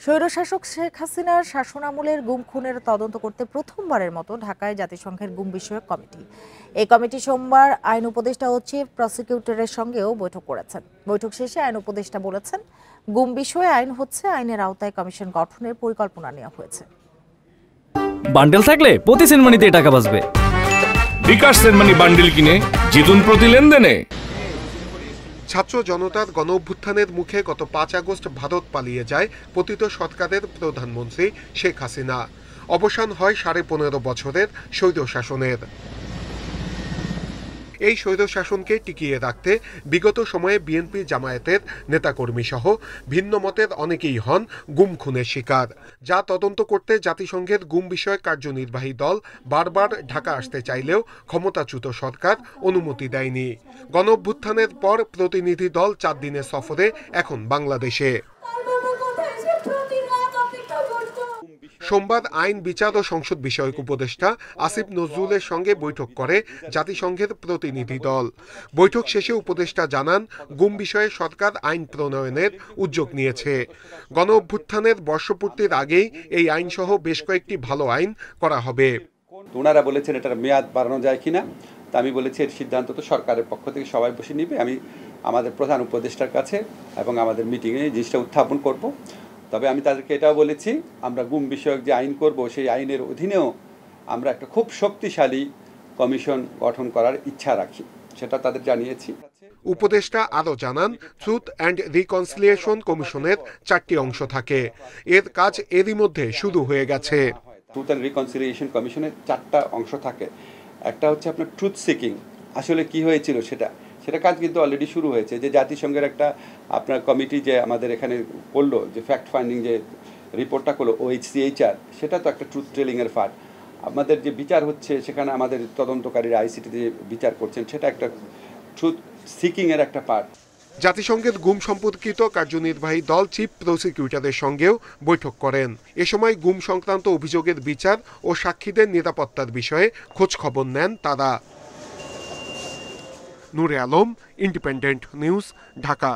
স্বৈরশাসক শেখ হাসিনার শাসনামলের গুম খুনের তদন্ত করতে প্রথমবারের মতো ঢাকায় জাতিসংঘের গুম বিষয়ক কমিটি। এই কমিটি সোমবার আইন উপদেষ্টা ও চিফ প্রসিকিউটরের সঙ্গেও বৈঠক করেছেন। বৈঠক শেষে আইন উপদেষ্টা বলেছেন, গুম বিষয়ে আইন হচ্ছে, আইনের আওতায় কমিশন গঠনের পরিকল্পনা নেওয়া হয়েছে। বান্ডেল থাকলে প্রতি সেনমানিতে টাকা বাঁচবে। বিকাশ সেনমানি বান্ডেল কিনে জিতুন প্রতি লেনদেনে। ছাত্র জনতার গণ অভ্যুত্থানের মুখে গত ৫ আগস্ট ভারত পালিয়ে যায় পতিত সরকারের প্রধানমন্ত্রী শেখ হাসিনা। অবসান হয় ১৫.৫ বছরের স্বৈরশাসনের। এই স্বৈরশাসনকে টিকিয়ে রাখতে বিগত সময়ে বিএনপি জামায়াতের নেতাকর্মী সহ ভিন্ন মতের অনেকেই হন গুম খুনের শিকার, যা তদন্ত করতে জাতিসংঘের গুম বিষয়ক কার্যনির্বাহী দল বারবার ঢাকা আসতে চাইলেও ক্ষমতাচ্যুত সরকার অনুমতি দেয়নি। গণ অভ্যুত্থানের পর প্রতিনিধি দল ৪ দিনের সফরে এখন বাংলাদেশে। সোমবার আইন, বিচার ও সংসদ বিষয়ক উপদেষ্টা আসিফ নজরুলের সঙ্গে বৈঠক করে জাতিসংঘের প্রতিনিধি দল। বৈঠক শেষে উপদেষ্টা জানান, গুম বিষয়ে সরকার আইন প্রণয়নের উদ্যোগ নিয়েছে। গণ অভ্যুত্থানের বর্ষপূর্তির আগেই এই আইন সহ বেশ কয়েকটি ভালো আইন করা হবে। ওনারা বলেছেন এটার মেয়াদ বাড়ানো যায় কিনা, তা আমি বলেছি এর সিদ্ধান্ত তো সরকারের পক্ষ থেকে সবাই বসে নিবে। আমি আমাদের প্রধান উপদেষ্টার কাছে এবং আমাদের মিটিংয়ে জিনিসটা উত্থাপন করব। তবে আমি তাদেরকে এটাও বলেছি, আমরা গুম বিষয়ক যে আইন করব সেই আইনের অধীনেও আমরা একটা খুব শক্তিশালী কমিশন গঠন করার ইচ্ছা রাখি, সেটা তাদের জানিয়েছি। উপদেষ্টা আরও জানান, ট্রুথ অ্যান্ড রিকনসিলিয়েশন কমিশনের 4টি অংশ থাকে। এর কাজ এরই মধ্যে শুরু হয়ে গেছে। ট্রুথ অ্যান্ড রিকনসিলিয়েশন কমিশনের 4টা অংশ থাকে। একটা হচ্ছে আপনার ট্রুথ সিকিং, আসলে কি হয়েছিল সেটা কাজ কিন্তু অলরেডি শুরু হয়েছে। যে জাতিসংঘের একটা আপনার কমিটি যে আমাদের এখানে করলো, যে ফ্যাক্ট ফাইন্ডিং যে রিপোর্টটা করলো OHCHR, সেটা তো একটা ট্রুথ টেলিংয়ের পার্ট। আমাদের যে বিচার হচ্ছে সেখানে আমাদের তদন্তকারীরা আইসিটি যে বিচার করছেন সেটা একটা ট্রুথ সিকিংয়ের একটা পার্ট। জাতিসংঘের গুম সম্পর্কিত কার্যনির্বাহী দল চিফ প্রসিকিউটরের সঙ্গেও বৈঠক করেন। এ সময় গুম সংক্রান্ত অভিযোগের বিচার ও সাক্ষীদের নিরাপত্তার বিষয়ে খোঁজ খবর নেন তারা। নূরে আলম, ইন্ডিপেন্ডেন্ট নিউজ, ঢাকা।